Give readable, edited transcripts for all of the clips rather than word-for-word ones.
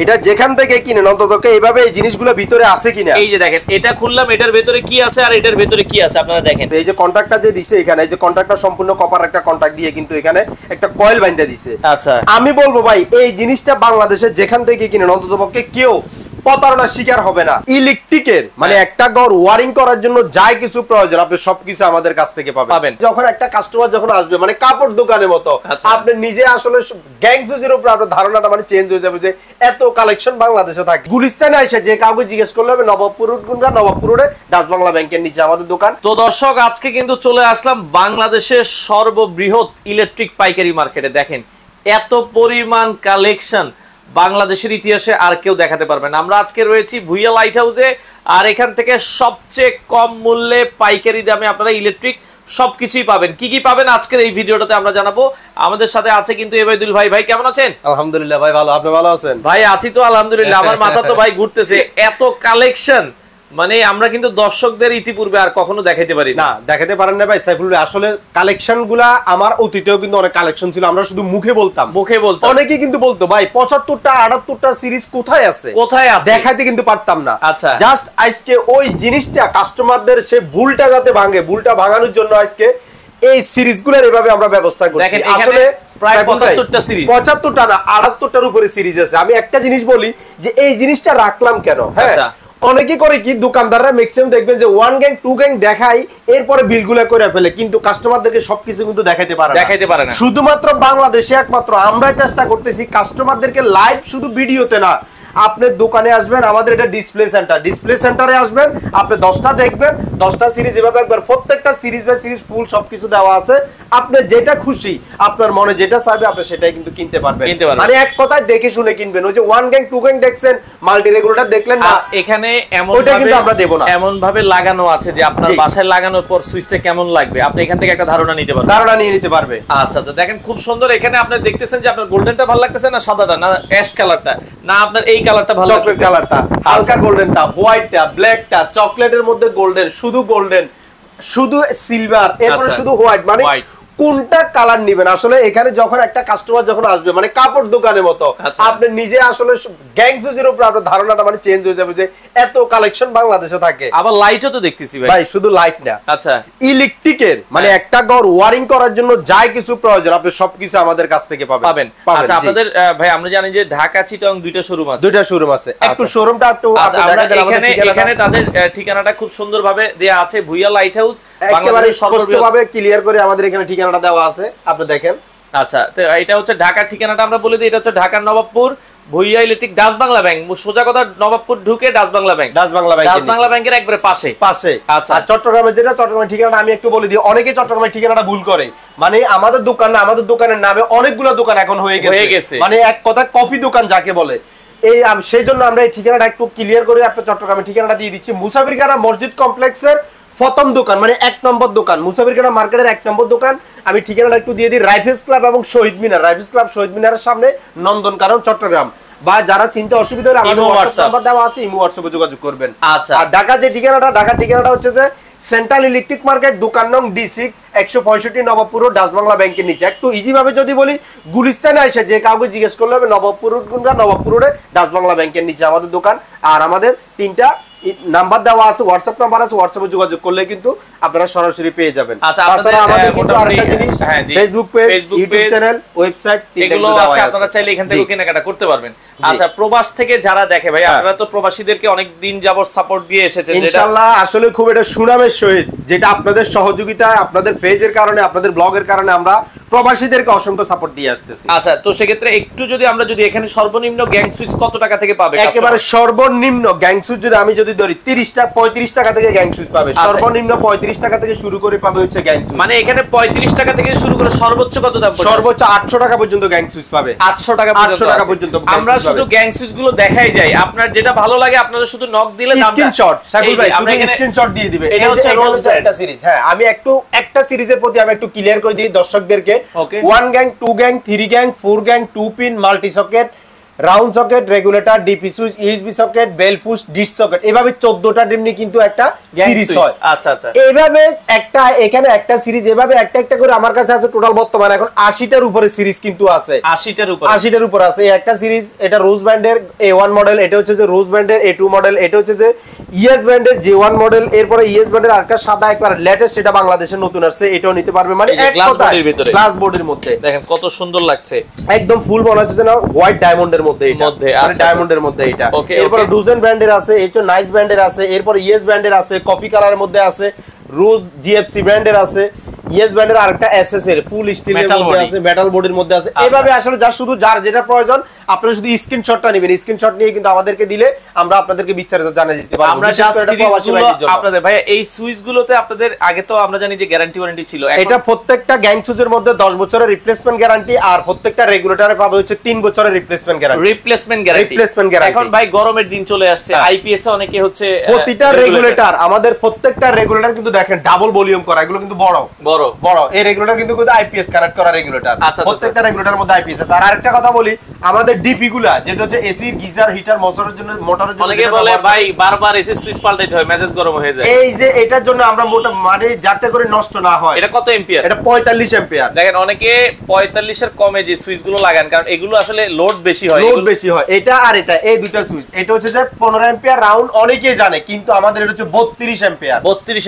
এটা যেখান থেকে কিনেন অন্তত এইভাবে এই জিনিসগুলো ভিতরে আছে কিনা। এই যে দেখেন এটা খুললাম, এটার ভিতরে কি আছে আর এটার ভিতরে কি আছে আপনারা দেখেন। এই যে কন্ট্রাক্টটা যে দিছে এখানে, এই যে কন্ট্রাক্টটা সম্পূর্ণ কপার একটা কন্ট্রাক্ট দিয়ে কিন্তু এখানে একটা কয়েল বাইন্ধা দিছে। আচ্ছা আমি বলবো ভাই এই জিনিসটা বাংলাদেশে যেখান থেকে কিনেন অন্ততপক্ষে কেউ প্রতারণার শিকার হবে না। ইলেকট্রিকের মানে একটা ঘর ওয়ারিং করার জন্য যাই কিছু প্রয়োজন আপনি সবকিছু আমাদের কাছ থেকে পাবেন। যখন একটা কাস্টমার যখন আসবে মানে কাপড় দোকানের মতো আপনি নিজে আসলে গ্যাংসুজের উপর আপনার ধারণাটা মানে চেঞ্জ হয়ে যাবে যে এত কালেকশন বাংলাদেশে থাকে। গুলিস্তানে এসে যে কাউকে জিজ্ঞেস করলে হবে নবাবপুর কোনটা, নবাবপুর রোডে ডাচ বাংলা ব্যাংকের নিচে আমাদের দোকান। তো দর্শক আজকে কিন্তু চলে আসলাম বাংলাদেশের সর্ববৃহৎ ইলেকট্রিক পাইকারি মার্কেটে। দেখেন এত পরিমাণ কালেকশন বাংলাদেশের ইতিহাসে আর কেউ দেখাতে পারবে না। আমরা আজকে রয়েছি ভুইয়া লাইট হাউসে, আর এখান থেকে সবচেয়ে কম মূল্যে পাইকারি দামে আপনারা ইলেকট্রিক সবকিছুই পাবেন। কি কি পাবেন আজকের এই ভিডিওটাতে আমরা জানাবো। আমাদের সাথে আছে কিন্তু এবাইদুল ভাই। ভাই কেমন আছেন? আলহামদুলিল্লাহ ভাই ভালো, আপনি ভালো আছেন? ভাই আছি তো আলহামদুলিল্লাহ। আমার মাথা তো ভাই ঘুরতেছে, এত কালেকশন মানে আমরা কিন্তু দর্শকদের ইতিপূর্বে আর কখনো দেখাইতে পারি না। দেখাতে পারেন না ভাই সাইফুল ভাই। আসলে কালেকশন গুলা আমার অতীতেও কিন্তু অনেক কালেকশন ছিল, আমরা শুধু মুখে বলতাম। অনেকে কিন্তু বলতো ভাই 75টা 78টা সিরিজ কোথায় আছে দেখাইতে কিন্তু পারতাম না। আচ্ছা জাস্ট আজকে ওই জিনিসটা কাস্টমারদের সে ভুলটা যাতে ভাঙে, ভুলটা ভাঙানোর জন্য আজকে এই সিরিজগুলোর এভাবে আমরা ব্যবস্থা করছি। আসলে প্রায় 75টা সিরিজ, 75টা না 78টার উপরে সিরিজ আছে। আমি একটা জিনিস বলি যে এই জিনিসটা রাখলাম কেন। হ্যাঁ অনেকে করে কি দোকানদাররা ম্যাক্সিমাম দেখবেন যে 1 গ্যাং 2 গ্যাং দেখাই এরপরে বিলগুলো করে ফেলে, কিন্তু কাস্টমারদেরকে সবকিছু কিন্তু দেখাইতে পারে না। শুধুমাত্র বাংলাদেশে একমাত্র আমরাই চেষ্টা করতেছি কাস্টমারদেরকে লাইভ শুধু ভিডিওতে না, আপনি দোকানে আসবেন, আমাদের এটা ডিসপ্লে সেন্টারে আসবেন, আপনি 10টা দেখবেন, 10টা সিরিজ এভাবে একবার প্রত্যেকটা সিরিজ বাই সিরিজ ফুল সবকিছু দেওয়া আছে। আপনি যেটা খুশি আপনার মনে যেটা চাইবে আপনি সেটাই কিন্তু কিনতে পারবেন। মানে এক কথায় দেখে শুনে কিনবেন। ওই যে 1 গ্যাং 2 গ্যাং দেখছেন, মাল্টি রেগুলেটর দেখলেন না, এখানে এমন ওটা কিন্তু আমরা দেব না। এমন ভাবে লাগানো আছে যে আপনার বাসায় লাগানোর পর সুইচটা কেমন লাগবে আপনি এখান থেকে একটা ধারণা নিতে পারবেন, ধারণা নিয়ে নিতে পারবে। আচ্ছা আচ্ছা দেখেন খুব সুন্দর। এখানে আপনি দেখতেছেন যে আপনার গোল্ডেনটা ভালো লাগতেছে না সাদাটা না অ্যাশ কালারটা, না আপনার এই কালারটা ভালো লাগতেছে, চকলেট কালারটা, হালকা গোল্ডেনটা, হোয়াইটটা, ব্ল্যাকটা, চকলেটের মধ্যে গোল্ডেন, শুধু গোল্ডেন, শুধু সিলভার, এরপর শুধু হোয়াইট, মানে কোনটা কালার নেবেন। আসলে এখানে যখন একটা কাস্টমার যখন আসবে মানে কাপড় দোকানের মতো আপনি নিজে আসলে গ্যাংসুজের উপর আপনার ধারণাটা মানে চেঞ্জ হয়ে যাবে যে এত কালেকশন বাংলাদেশে থাকে। আবার লাইটও তো দেখতেছি ভাই শুধু লাইট না, আচ্ছা ইলেকট্রিকের মানে একটা ঘর ওয়ারিং করার জন্য যাই কিছু প্রয়োজন আপনি সবকিছু আমাদের কাছ থেকে পাবেন। আচ্ছা আপনাদের ভাই আমরা জানি যে ঢাকা চিটাগং দুইটা শোরুম আছে, একটু শোরুমটা একটু এখানে তাদের ঠিকানাটা খুব সুন্দরভাবে দেয়া আছে ভুইয়া লাইট হাউস, বাংলাদেশের সর্ববৃহৎ ক্লিয়ার করে আমাদের এখানে ঠিকানাটা দেওয়া আছে, আপনি দেখেন। আচ্ছা তো এটা হচ্ছে ঢাকার ঠিকানাটা আমরা বলে দিই, এটা হচ্ছে ঢাকার Nawabpur Bhuiya electric Dutch Bangla bank. সোজা কথা নবাবপুর ঢুকে ডাচ বাংলা ব্যাংকের একবারে পাশে। আচ্ছা চট্টগ্রামের চট্টগ্রামের ঠিকানাটা আমি একটু বলে দিই। অনেকে চট্টগ্রামের ঠিকানাটা ভুল করে, মানে আমাদের দোকান না, আমাদের দোকানের নামে অনেকগুলো দোকান এখন হয়ে গেছে, মানে এক কথা কফি দোকান যাকে বলে। এই সেই জন্য আমরা এই ঠিকানাটা একটু ক্লিয়ার করে আপনার চট্টগ্রামের ঠিকানাটা দিয়ে দিচ্ছি। মুসাফিরখানা মসজিদ কমপ্লেক্সের প্রথম দোকান, মানে 1 নম্বর দোকান, মুসাফিরখানা মার্কেটের 1 নম্বর দোকান। আমি ঠিকানাটা একটু দিয়ে দিই, রাইফেলস ক্লাব এবং শহীদ মিনার, রাইফেলস ক্লাব শহীদ মিনারের সামনে, নন্দনকানন, চট্টগ্রাম। বা যারা চিন্তা অসুবিধা হলে আমাদের হোয়াটসঅ্যাপ নাম্বার দেওয়া আছে, ইমো হোয়াটসঅ্যাপে যোগাযোগ করবেন। আচ্ছা আর ঢাকার যে ঠিকানাটা, ঢাকার ঠিকানাটা হচ্ছে যে সেন্ট্রাল ইলেকট্রিক মার্কেট, দোকান নং D6 165 নবাবপুর ডাচ বাংলা ব্যাংকের নিচে। একটু ইজি ভাবে যদি বলি গুলিস্তানে এসে যে কাউকে জিজ্ঞেস করলে হবে নবাবপুর কোনটা, নবাবপুর রোডে ডাচ বাংলা ব্যাংকের নিচে আমাদের দোকান। আর আমাদের 3টা নাম্বার দেওয়া আছে, হোয়াটসঅ্যাপ নাম্বার আছে, হোয়াটসঅ্যাপে যোগাযোগ করলে কিন্তু আপনারা সরাসরি পেয়ে যাবেন। তাছাড়া আমাদের কিন্তু আরেকটা জিনিস Facebook page, YouTube channel, website এগুলো আছে, আপনারা চাইলে এখান থেকে কেনাকাটা করতে পারবেন। আচ্ছা প্রবাস থেকে যারা দেখে ভাই, আপনারা তো প্রবাসীদেরকে অনেক দিন যাবত সাপোর্ট দিয়ে এসেছেন ইনশাআল্লাহ। আসলে খুব এটা সুনামের সহিত, যেটা আপনাদের সহযোগিতা, আপনাদের পেজের কারণে, আপনাদের ব্লগের কারণে আমরা প্রবাসীদেরকে অসংখ্য সাপোর্ট দিয়ে আসতেছি। আচ্ছা তো সেক্ষেত্রে একটু যদি আমরা এখানে সর্বনিম্ন গ্যাং সুইচ কত টাকা থেকে পাবে? একেবারে সর্বনিম্ন গ্যাং সুইচ যদি ধরি 35 টাকা থেকে গ্যাং সুইচ পাবে। সর্বনিম্ন 35 টাকা থেকে শুরু করে পাবে হচ্ছে গ্যাং সুইচ। মানে এখানে 35 টাকা থেকে শুরু করে সর্বোচ্চ কত দাম? সর্বোচ্চ 800 টাকা পর্যন্ত গ্যাং সুইচ পাবে। 800 টাকা পর্যন্ত। আমরা শুধু গ্যাং সুইচ গুলো দেখাই যাই, আপনার যেটা ভালো লাগে আপনারা শুধু নক দিলে স্ক্রিনশট, সাইফুল ভাই শুধু স্ক্রিনশট দিয়ে দিবেন। এটা হচ্ছে রোজ একটা সিরিজ। হ্যাঁ আমি একটা সিরিজের প্রতি আমি একটু ক্লিয়ার করে দিই দর্শকদেরকে। 1 gang 2 gang 3 gang 4 gang 2 pin multi socket round socket, regulator, DP switch, USB socket, bell push, dish socket, এভাবে 14টা ডিমনি কিন্তু একটা সিরিজ হয়। আচ্ছা আচ্ছা, এইভাবে একটা এখানে একটা সিরিজ, এভাবে একটা একটা করে আমার কাছে আছে টোটাল বর্তমানে এখন 80টার উপরে সিরিজ কিন্তু আছে। 80টার উপরে আছে এই একটা সিরিজ। এটা রোজ ব্র্যান্ডের A1 মডেল, এটা হচ্ছে যে রোজ ব্র্যান্ডের A2 মডেল, এটা হচ্ছে যে ইএস ব্র্যান্ডের J1 মডেল, এরপরে ইএস ব্র্যান্ডের আরেকটা সাদা একবার লেটেস্ট, এটা বাংলাদেশে নতুন আসছে, এটাও নিতে পারবে। মানে এক কথায় গ্লাস বোর্ডের মধ্যে দেখেন কত সুন্দর লাগছে, একদম ফুল মনে হচ্ছে না হোয়াইট ডায়মন্ডের মধ্যে, এটা ডায়মন্ডের মধ্যে এটা। এরপর ডুজেন ব্র্যান্ডের আছে, এইচও নাইস ব্র্যান্ডের আছে, এরপর ইএস ব্র্যান্ডের আছে, কফি কালারের মধ্যে আছে, রোজ জিএফসি ব্র্যান্ডের আছে, ইএস ব্র্যান্ডের আরেকটা এসএস এর ফুল স্টিলের মধ্যে আছে, মেটাল বডির মধ্যে আছে। এভাবে আসলে যার যেটা প্রয়োজন আপনারা শুধু স্ক্রিনশটটা নেবেন, স্ক্রিনশট নিয়ে কিন্তু আমাদেরকে দিলে আমরা আপনাদেরকে বিস্তারিত জানিয়ে দিতে পারবো। আমরা যা সিরিজগুলো আপনাদের ভাই এই সুইচগুলোতে আপনাদের আগে তো আমরা জানি যে গ্যারান্টি ওয়ারেন্টি ছিল, এটা প্রত্যেকটা গ্যাং সুইচের মধ্যে 10 বছরের রিপ্লেসমেন্ট গ্যারান্টি, আর প্রত্যেকটা রেগুলেটরে পাবে হচ্ছে 3 বছরের রিপ্লেসমেন্ট গ্যারান্টি। এখন ভাই গরমের দিন চলে আসছে, আইপিএস এ অনেকে হচ্ছে প্রতিটা রেগুলেটর, আমাদের প্রত্যেকটা রেগুলেটর কিন্তু দেখেন ডাবল ভলিউম করা, এগুলো কিন্তু বড় বড় এই রেগুলেটর কিন্তু আইপিএস কানেক্ট করা রেগুলেটর। প্রত্যেকটা রেগুলেটরের মধ্যে আইপিএস আছে। আর আরেকটা কথা বলি, আমাদের ডিপি গুলা যেটা হচ্ছে এসি, গিজার, হিটার, মোটরের জন্য অনেকে বলে ভাই বারবার এসি সুইচ পাল্টাইতে হয়, মেজাজ গরম হয়ে যায়। এই যে এটার জন্য আমরা মোটা মানে যাতে করে নষ্ট না হয়। এটা কত এম্পিয়ার? এটা 45 এম্পিয়ার। দেখেন অনেকে 45 এর কমে যে সুইচ গুলো লাগান, কারণ এগুলো আসলে লোড বেশি হয়। এটা আর এটা এই দুইটা সুইচ, এটা হচ্ছে যে 15 এম্পিয়ার রাউন্ড, অনেকেই জানে, কিন্তু আমাদের এটা হচ্ছে 32 এম্পিয়ার। 32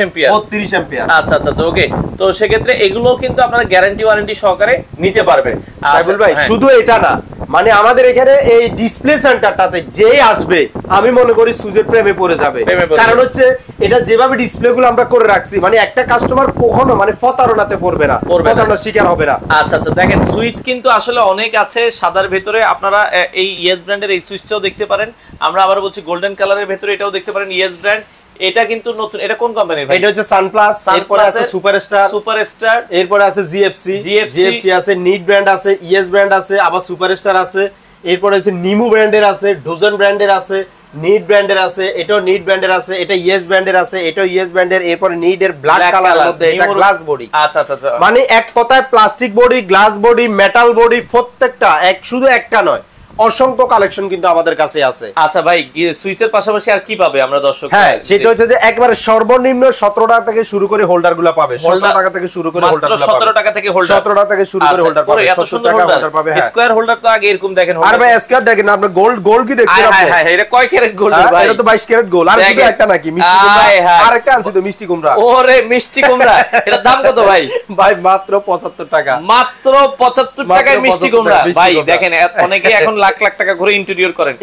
এম্পিয়ার। আচ্ছা আচ্ছা আচ্ছা, ওকে। তো সেক্ষেত্রে এগুলো কিন্তু আপনারা গ্যারান্টি ওয়ারেন্টি সহকারে নিতে পারবেন। সাইবুল ভাই শুধু এটা না, মানে আমাদের এখানে এই ডিসপ্লে সেন্টারটাতে যে আসবে আমি মনে করি সুইচের প্রেমে পড়ে যাবে। কারণ হচ্ছে এটা যেভাবে ডিসপ্লে গুলো আমরা করে রাখছি, মানে একটা কাস্টমার কখনো মানে প্রতারণাতে পড়বে না, প্রতারণার শিকার হবে না। আচ্ছা আচ্ছা, দেখেন সুইচ কিন্তু আসলে অনেক আছে সাদার ভেতরে, আপনারা এই ইএস ব্র্যান্ডের এই সুইচটাও দেখতে পারেন। আমরা আবার বলছি গোল্ডেন কালারের ভেতরে এটাও দেখতে পারেন, ইএস ব্র্যান্ড। এটা কিন্তু নতুন, এটা কোন কোম্পানির ভাই? এটা হচ্ছে সানপ্লাস, এরপর আছে সুপারস্টার, এরপর আছে জিএফসি আছে, নিড ব্র্যান্ড আছে, ইএস ব্র্যান্ড আছে, আবার সুপারস্টার আছে, এরপর হচ্ছে নিমু ব্র্যান্ডের আছে, ডোজন ব্র্যান্ডের আছে, নিড ব্র্যান্ডের আছে, এটাও নিড ব্র্যান্ডের আছে, এটা ইএস ব্র্যান্ডের আছে, এটাও ইএস ব্র্যান্ডের। এরপর নিড এর ব্ল্যাক কালারের মধ্যে এটা গ্লাস বডি। আচ্ছা আচ্ছা আচ্ছা, মানে এক কথায় plastic body, glass body, metal body, প্রত্যেকটা শুধু একটা নয়, অসংখ্য কালেকশন কিন্তু আমাদের কাছে আছে। আচ্ছা ভাই, সুইচের পাশাপাশি আর কি পাবে আমরা দর্শক? হ্যাঁ, সেটা হচ্ছে যে একবারে সর্বনিম্ন 17 টাকা থেকে শুরু করে হোল্ডারগুলো পাবে। 17 টাকা থেকে শুরু করে হোল্ডারগুলো পাবে। 17 টাকা থেকে হোল্ডার, 17 টাকা থেকে শুরু করে হোল্ডার পাবে। এত সুন্দর হোল্ডার পাবে। স্কয়ার হোল্ডার তো আগে এরকম দেখেন। আর ভাই স্কয়ার দেখেন না, আপনি গোল্ড কি দেখছেন আপনি? হ্যাঁ হ্যাঁ, এটা কয় ক্যারেট গোল্ড ভাই? এটা তো 22 ক্যারেট গোল্ড। আর শুধু একটা নাকি মিষ্টি কুমড়া? আরেকটা আনছি তো মিষ্টি কুমড়া। ওরে মিষ্টি কুমড়া, এটার দাম কত ভাই? ভাই মাত্র 75 টাকা। মাত্র 75 টাকায় মিষ্টি কুমড়া। ভাই দেখেন অনেকে এখন লাখ লাখ টাকা করে ইন্টেরিয়র করেন,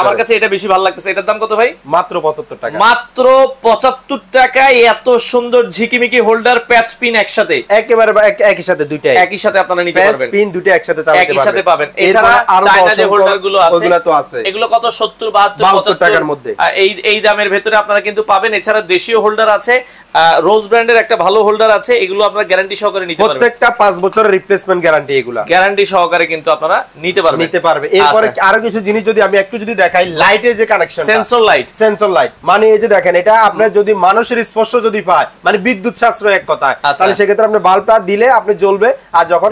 আমার কাছে এটা বেশি ভালো লাগতেছে। এটার দাম কত ভাই? মাত্র 75 টাকা। মাত্র 75 টাকায় এত সুন্দর ঝিকিমিকি হোল্ডার, প্যাচ পিন একসাথে, একেবারে একই সাথে দুইটাই একই সাথে আপনারা নিতে পারবেন। প্যাচ পিন দুটো একসাথে চালাতে পারবেন, একই সাথে পাবেন। এছাড়া চায়না যে হোল্ডার গুলো আছে ওগুলো তো আছে, এগুলো কত 70 72 টাকার মধ্যে এই দামের ভেতরে আপনারা কিন্তু পাবেন। এছাড়া দেশীয় হোল্ডার আছে, রোজ ব্র্যান্ডের একটা ভালো হোল্ডার আছে, এগুলো আপনারা গ্যারান্টি সহকারে নিতে পারবেন। প্রত্যেকটা 5 বছরের রিপ্লেসমেন্ট গ্যারান্টি, এগুলো গ্যারান্টি সহকারে কিন্তু আপনারা নিতে পারবে। এরপরে আরো কিছু জিনিস যদি আমি একটু যদি দেখাই, লাইটের যে কানেকশন, সেন্সর লাইট, মানে এই যে দেখেন, এটা আপনার যদি মানুষের স্পর্শ যদি পায়, মানে বিদ্যুৎ সাশ্রয় এক কথায়, তাহলে সেক্ষেত্রে আপনি বাল্বটা দিলে আপনি জ্বলবে, আর যখন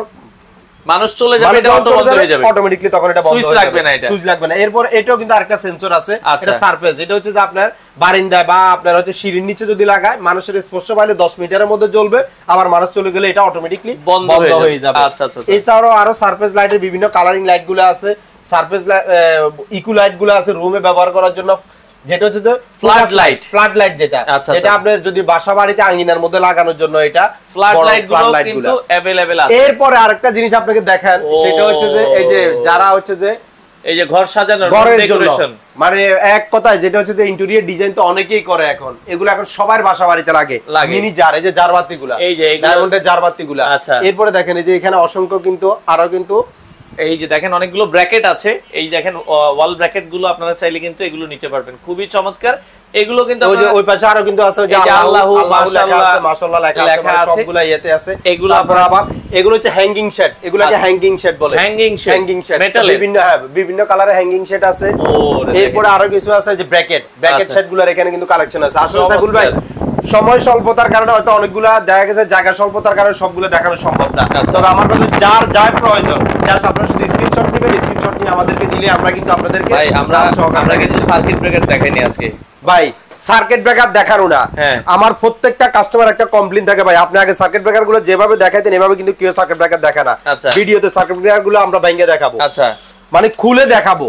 মানুষ চলে যাবে এটা অটো বন্ধ হয়ে যাবে, অটোমেটিক্যালি তখন এটা বন্ধ হয়ে যাবে, সুইচ লাগবে না। এরপর এটাও কিন্তু আরেকটা সেন্সর আছে, এটা সারফেস। এটা হচ্ছে যে আপনার বারিন্দায় বা আপনার হচ্ছে সিঁড়ির নিচে যদি লাগায়, মানুষের স্পর্শ পাইলে 10 মিনিটের মধ্যে জ্বলবে, আবার মানুষ চলে গেলে এটা অটোমেটিক্যালি বন্ধ হয়ে যাবে। আচ্ছা আচ্ছা, এছাড়াও আরো সারফেস লাইটের বিভিন্ন কালারিং লাইট গুলো আছে, সারফেস ইকো লাইট গুলো আছে রুমে ব্যবহার করার জন্য, যেটা হচ্ছে যে ফ্ল্যাট লাইট যেটা আপনার যদি বাসা বাড়িতে আঙ্গিনার মধ্যে লাগানোর জন্য এটা ফ্ল্যাট লাইট গুলো কিন্তু अवेलेबल আছে। এরপরে আরেকটা জিনিস আপনাকে দেখান, সেটা হচ্ছে যে এই যে যারা হচ্ছে যে এই যে ঘর সাজানোর ডেকোরেশন, মানে এক কথায় যেটা হচ্ছে যে ইন্টেরিয়র ডিজাইন তো অনেকেই করে এখন, এগুলো এখন সবার বাসা বাড়িতে লাগে। মিনি জার, এই যে জারবাতিগুলা, এই যে ডায়মন্ডের জারবাতিগুলা। এরপরে দেখেন এই যে এখানে অসংখ্য কিন্তু আরো কিন্তু এই যে দেখেন অনেকগুলো ব্র্যাকেট আছে, এই দেখেন ওয়াল ব্র্যাকেট গুলো আপনারা চাইলে কিন্তু এগুলো নিতে পারবেন, খুবই চমৎকার। এগুলো কিন্তু ওই পাশে আরো কিন্তু আছে যে আল্লাহু মাশাআল্লাহ লেখা আছে, সবগুলা ইয়েতে আছে। এগুলো আপনারা আবার এগুলো হচ্ছে হ্যাঙ্গিং শেড, এগুলোকে হ্যাঙ্গিং শেড বলে, হ্যাঙ্গিং শেড বিভিন্ন কালারের হ্যাঙ্গিং শেড আছে। এরপরে আরো কিছু আছে যে ব্র্যাকেট শেড গুলোর এখানে কিন্তু কালেকশন আছে। আসলে সাইবুল ভাই সময় স্বল্পতার কারণে হয়তো অনেকগুলা দেখা গেছে জায়গা স্বল্পতার কারণে সবগুলো দেখানো সম্ভব না। তবে আমার কাছে যার যার প্রয়োজন জাস্ট আপনারা শুধু স্ক্রিনশট নেবেন, স্ক্রিনশট নিয়ে আমাদেরকে দিলে আমরা কিন্তু আপনাদেরকে ভাই আমরা কিন্তু সার্কিট ব্রেকার দেখাইনি আজকে ভাই। সার্কিট ব্রেকার দেখানো না, আমার প্রত্যেকটা কাস্টমার একটা কমপ্লেইন থাকে ভাই আপনি আগে সার্কিট ব্রেকার গুলো যেভাবে দেখাইতেন এভাবে কিন্তু কেউ সার্কিট ব্রেকার দেখা না। ভিডিওতে সার্কিট ব্রেকার গুলো আমরা ভেঙে দেখাবো, আচ্ছা মানে খুলে দেখাবো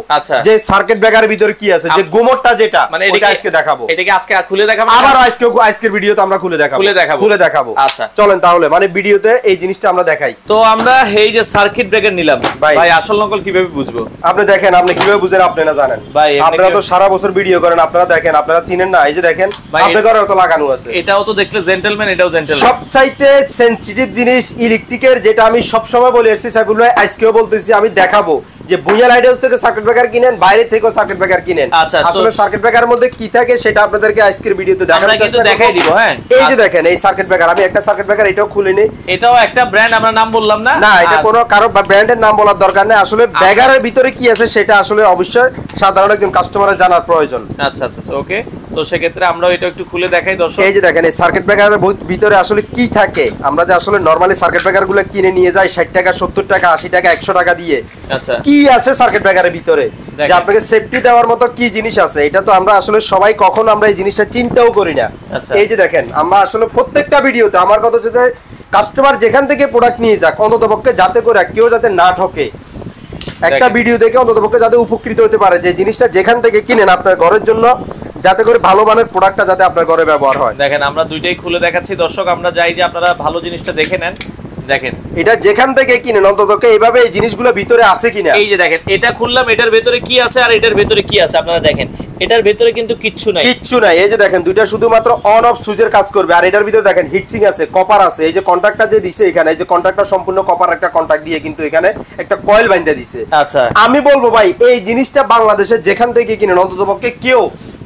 যে সার্কিট ব্রেকারের ভিতরে কি আছে, যে গোমরটা যেটা মানে এটা আজকে দেখাবো, এটাকে আজকে খুলে দেখাবো, আবার আজকের ভিডিওতে আমরা খুলে দেখাবো। আচ্ছা চলেন তাহলে মানে ভিডিওতে এই জিনিসটা আমরা দেখাই। তো আমরা এই যে সার্কিট ব্রেকার নিলাম ভাই আসল নকল কিভাবে বুঝবো? আপনি দেখেন, আপনি কিভাবে বুঝেন আপনি না জানেন ভাই, আপনারা তো সারা বছর ভিডিও করেন, আপনারা দেখেন, আপনারা চিনেন না? এই যে দেখেন আপনাদের ঘরে তো লাগানো আছে, এটাও তো দেখলে জেন্টলম্যান, এটাও জেন্টলম্যান। সবচাইতে সেনসিটিভ জিনিস ইলেকট্রিকের, যেটা আমি সব সময় বলে এসেছি সাইফুল ভাই, আজকেও বলতেছি, আমি দেখাবো যে বুইয়া লাইট হাউস থেকে সার্কিট ব্রেকার কিনেন, বাইরে থেকেও সার্কিট ব্রেকার কিনেন, আসলে সার্কিট ব্রেকারের মধ্যে কি থাকে সেটা আপনাদেরকে আজকের ভিডিওতে দেখানোর চেষ্টা করব। দেখাই দিব। হ্যাঁ, এই যে দেখেন এই সার্কিট ব্রেকার, আমি একটা সার্কিট ব্রেকার এটাও খুলে নেই, এটাও একটা ব্র্যান্ড, আমরা নাম বললাম না, না এটা কোনো কারো ব্র্যান্ডের নাম বলার দরকার নেই, আসলে ব্রেকারের ভিতরে কি আছে সেটা আসলে অবশ্যই সাধারণ একজন কাস্টমারের জানার প্রয়োজন। আচ্ছা আচ্ছা ওকে, তো সেক্ষেত্রে আমরা এটা একটু খুলে দেখাই দর্শক। এই যে দেখেন এই সার্কিট ব্রেকারের ভিতরে আসলে কি থাকে, আমরা যে আসলে নরমালি সার্কিট ব্রেকারগুলো কিনে নিয়ে যাই 60 টাকা 70 টাকা 80 টাকা 100 টাকা দিয়ে, আচ্ছা কি আছে সার্কিট ব্রেকারের ভিতরে যে আপনাকে সেফটি দেওয়ার মতো কি জিনিস আছে, এটা তো আমরা আসলে সবাই কখনো আমরা এই জিনিসটা চিন্তাও করি না। এই যে দেখেন আমরা আসলে প্রত্যেকটা ভিডিওতে আমার কথা হচ্ছে যে কাস্টমার যেখান থেকে প্রোডাক্ট নিয়ে যাক অন্ততপক্ষে যাতে করে কেউ যাতে না ঠকে, একটা ভিডিও দেখে অন্ততপক্ষে যাতে উপকৃত হতে পারে, যে জিনিসটা যেখান থেকে কিনেন আপনার ঘরের জন্য যাতে করে ভালো মানের প্রোডাক্টটা যাতে আপনার ঘরে ব্যবহার হয়। দেখেন আমরা দুইটাই খুলে দেখাচ্ছি দর্শক, আমরা চাই যে আপনারা ভালো জিনিসটা দেখে নেন। দেখেন এটা যেখান থেকে কিনেন অন্ততপক্ষে এইভাবে এই জিনিসগুলো ভিতরে আছে কিনা। এই যে দেখেন এটা খুললাম, এটার ভেতরে কি আছে আর এটার ভেতরে কি আছে আপনারা দেখেন, এটার ভেতরে কিন্তু কিচ্ছু নাই, কিচ্ছু নাই। এই যে দেখেন দুইটা শুধুমাত্র অন অফ সুইচের কাজ করবে, আর এটার ভিতরে দেখেন হিটসিং আছে, কপার আছে, এই যে কন্টাক্টটা যে দিছে এখানে, এই যে কন্টাক্টটা সম্পূর্ণ কপার একটা কন্টাক্ট দিয়ে কিন্তু এখানে একটা কয়েল বাইন্ধা দিছে। আচ্ছা আমি বলবো ভাই এই জিনিসটা বাংলাদেশে যেখান থেকে কিনেন অন্ততপক্ষে কেউ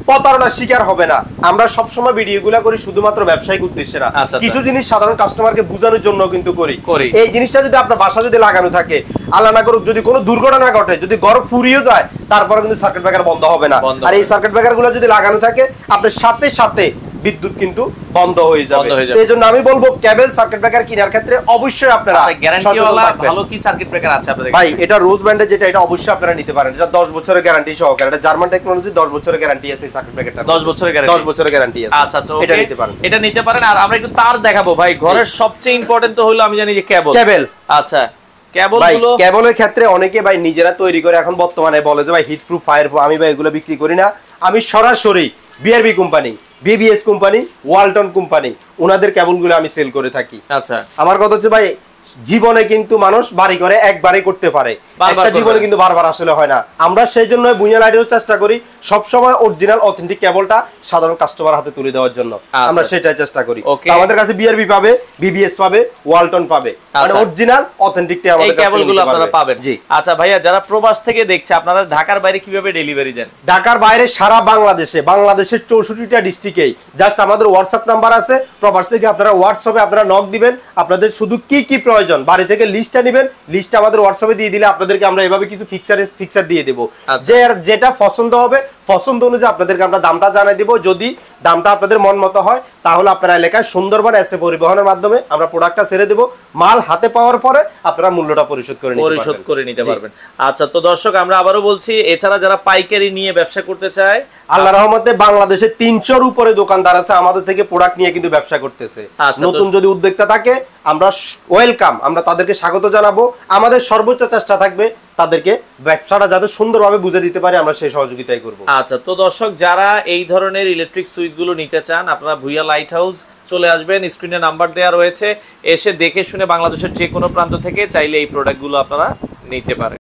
প্রতারণার শিকার হবে না। আমরা সবসময় ভিডিওগুলো করি শুধুমাত্র ব্যবসায়িক উদ্দেশ্যে না, কিছু জিনিস সাধারণ কাস্টমারকে বোঝানোর জন্য কিন্তু করি। এই জিনিসটা যদি আপনার বাসা যদি লাগানো থাকে, আল্লাহ না করুক যদি কোনো দুর্ঘটনা ঘটে, যদি ঘর পুড়িয়ে যায়, তারপরে কিন্তু সার্কিট ব্রেকার বন্ধ হবে না। আর এই সার্কিট ব্রেকার গুলো যদি লাগানো থাকে আপনার সাথে সাথে বিদ্যুৎ কিন্তু বন্ধ হয়ে যাবে। এইজন্য আমি বলবো কেবল সার্কিট ব্রেকার কেনার ক্ষেত্রে অবশ্যই আপনারা গ্যারান্টিওয়ালা ভালো কি সার্কিট ব্রেকার আছে আপনাদের ভাই? এটা রোজ ব্র্যান্ডের যেটা, এটা অবশ্যই আপনারা নিতে পারেন, এটা 10 বছরের গ্যারান্টি সহকারে, এটা জার্মান টেকনোলজি, 10 বছরের গ্যারান্টি আছে এই সার্কিট ব্রেকারটা, 10 বছরের গ্যারান্টি, 10 বছরের গ্যারান্টি আছে। আচ্ছা আচ্ছা এটা নিতে পারেন, এটা নিতে পারেন। আর আমরা একটু তার দেখাবো ভাই, ঘরের সবচেয়ে ইম্পর্টেন্ট তো হলো আমি জানি যে কেবল। আচ্ছা কেবলগুলো কেবলের ক্ষেত্রে অনেকে ভাই নিজেরা তৈরি করে এখন বর্তমানে বলে যে ভাই হিট প্রুফ ফায়ার প্রুফ, আমি ভাই এগুলো বিক্রি করি না, আমি সরাসরি BRB company, BBS company, Walton company ওনাদের কেবলগুলো আমি সেল করে থাকি। আচ্ছা আমার কথা হচ্ছে ভাই জীবনে কিন্তু মানুষ বাড়ি করে একবারই করতে পারে, একটা জীবনে কিন্তু বারবার আসলে হয় না। আমরা সেই জন্য বুইয়া লাইটের চেষ্টা করি সব সময় অরিজিনাল অথেন্টিক কেবলটা সাধারণ কাস্টমার হাতে তুলে দেওয়ার জন্য, আমরা সেটাই চেষ্টা করি। আমাদের কাছে বিআরবি পাবে, বিবিএস পাবে, ওয়ালটন পাবে, মানে অরিজিনাল অথেন্টিকটা আমাদের কাছে কেবলগুলো আপনারা পাবেন। জি আচ্ছা ভাইয়া, যারা প্রবাস থেকে দেখছে আপনারা ঢাকার বাইরে কিভাবে ডেলিভারি দেন? ঢাকার বাইরে সারা বাংলাদেশে, বাংলাদেশের 64টা ডিস্ট্রিক্টেই জাস্ট আমাদের হোয়াটসঅ্যাপ নাম্বার আছে, প্রবাস থেকে আপনারা হোয়াটসঅ্যাপে আপনারা নক দিবেন, আপনাদের শুধু কি কি প্রয়োজন বাড়ি থেকে লিস্টটা নেবেন, লিস্টটা আমাদের হোয়াটসঅ্যাপে দিয়ে দিলে আপনাদেরকে আমরা এভাবে কিছু ফিক্সার দিয়ে দেব, যে যেটা পছন্দ হবে পছন্দ অনুযায়ী আপনাদেরকে আমরা দামটা জানাই দেব। যদি দামটা আপনাদের মন মতো হয় তাহলে আপনারা এলাকায় সুন্দরবন এসে পরিবহনের মাধ্যমে আমরা প্রোডাক্টটা ছেড়ে দেব, মাল হাতে পাওয়ার পরে আপনারা মূল্যটা পরিশোধ করে নিতে পারবেন। আচ্ছা তো দর্শক আমরা আবারও বলছি, এছাড়া যারা পাইকারি নিয়ে ব্যবসা করতে চায়, আল্লাহর রহমতে বাংলাদেশে 300-র উপরে দোকানদার আছে আমাদের থেকে প্রোডাক্ট নিয়ে কিন্তু ব্যবসা করতেছে। নতুন যদি উদ্যোক্তা থাকে আমরা ওয়েলকাম, আমরা তাদেরকে স্বাগত জানাবো, আমাদের সর্বোচ্চ চেষ্টা থাকবে তাদেরকে ব্যবসাটা যাতে সুন্দরভাবে বুঝে দিতে পারে আমরা সেই সহযোগিতাই করব। আচ্ছা তো দর্শক যারা এই ধরনের ইলেকট্রিক সুইচগুলো নিতে চান আপনারা ভুইয়া লাইট হাউস চলে আসবেন, স্ক্রিনে নাম্বার দেওয়া রয়েছে, এসে দেখে শুনে বাংলাদেশের যে কোনো প্রান্ত থেকে চাইলে এই প্রোডাক্টগুলো আপনারা নিতে পারেন।